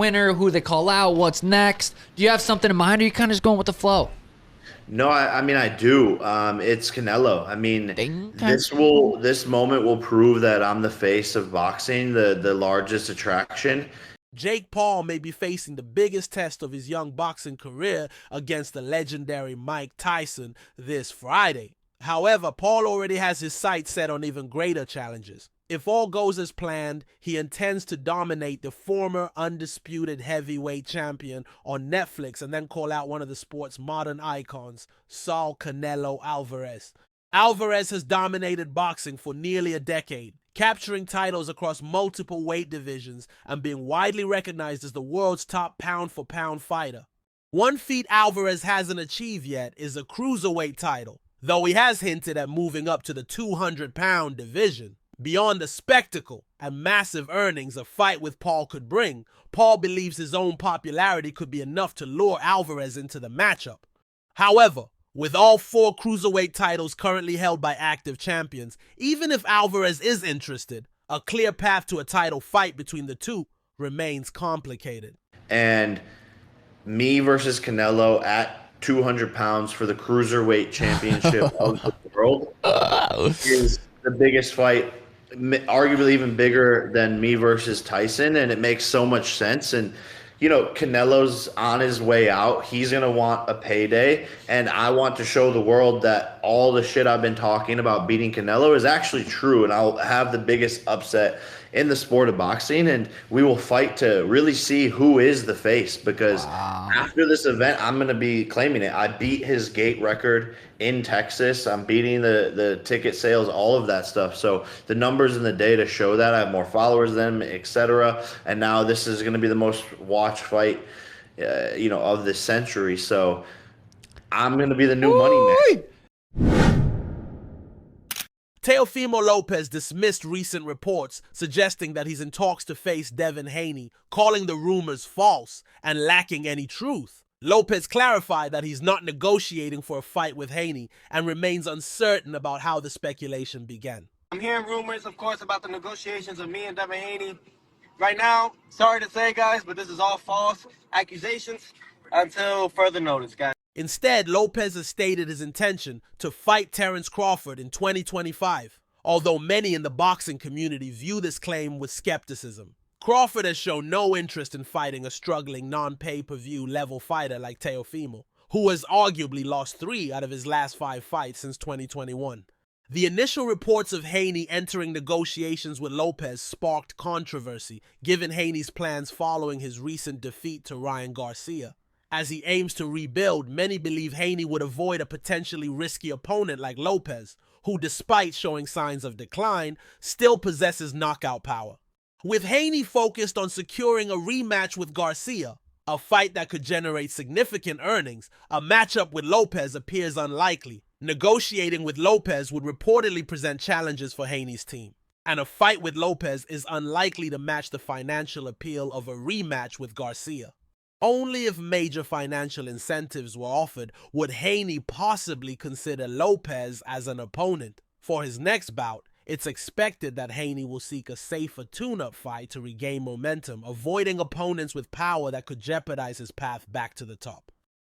winner, who they call out, what's next? Do you have something in mind, or are you kind of just going with the flow? No, I mean I do. It's Canelo. I mean, Ding. Okay. this moment will prove that I'm the face of boxing, the largest attraction. Jake Paul may be facing the biggest test of his young boxing career against the legendary Mike Tyson this Friday. However, Paul already has his sights set on even greater challenges. If all goes as planned, he intends to dominate the former undisputed heavyweight champion on Netflix and then call out one of the sport's modern icons, Saul Canelo Alvarez. Alvarez has dominated boxing for nearly a decade, capturing titles across multiple weight divisions and being widely recognized as the world's top pound-for-pound fighter. One feat Alvarez hasn't achieved yet is a cruiserweight title, though he has hinted at moving up to the 200-pound division. Beyond the spectacle and massive earnings a fight with Paul could bring, Paul believes his own popularity could be enough to lure Alvarez into the matchup. However, with all 4 cruiserweight titles currently held by active champions, even if Alvarez is interested, a clear path to a title fight between the two remains complicated. And me versus Canelo at 200 pounds for the cruiserweight championship of the world is the biggest fight, arguably even bigger than me versus Tyson, and it makes so much sense. And you know, Canelo's on his way out. He's going to want a payday, and I want to show the world that all the shit I've been talking about beating Canelo is actually true, and I'll have the biggest upset in the sport of boxing, and we will fight to really see who is the face, because after this event, I'm going to be claiming it. I beat his gate record in Texas. I'm beating the ticket sales, all of that stuff. So the numbers and the data show that. I have more followers than him, etc. And now this is going to be the most watched fight, of this century. So I'm going to be the new money man. Teofimo Lopez dismissed recent reports suggesting that he's in talks to face Devin Haney, calling the rumors false and lacking any truth. Lopez clarified that he's not negotiating for a fight with Haney and remains uncertain about how the speculation began. I'm hearing rumors, of course, about the negotiations of me and Devin Haney. Right now, sorry to say, guys, but this is all false accusations until further notice, guys. Instead, Lopez has stated his intention to fight Terence Crawford in 2025, although many in the boxing community view this claim with skepticism. Crawford has shown no interest in fighting a struggling non-pay-per-view level fighter like Teofimo, who has arguably lost 3 out of his last 5 fights since 2021. The initial reports of Haney entering negotiations with Lopez sparked controversy, given Haney's plans following his recent defeat to Ryan Garcia. As he aims to rebuild, many believe Haney would avoid a potentially risky opponent like Lopez, who, despite showing signs of decline, still possesses knockout power. With Haney focused on securing a rematch with Garcia, a fight that could generate significant earnings, a matchup with Lopez appears unlikely. Negotiating with Lopez would reportedly present challenges for Haney's team, and a fight with Lopez is unlikely to match the financial appeal of a rematch with Garcia. Only if major financial incentives were offered would Haney possibly consider Lopez as an opponent. For his next bout, it's expected that Haney will seek a safer tune-up fight to regain momentum, avoiding opponents with power that could jeopardize his path back to the top.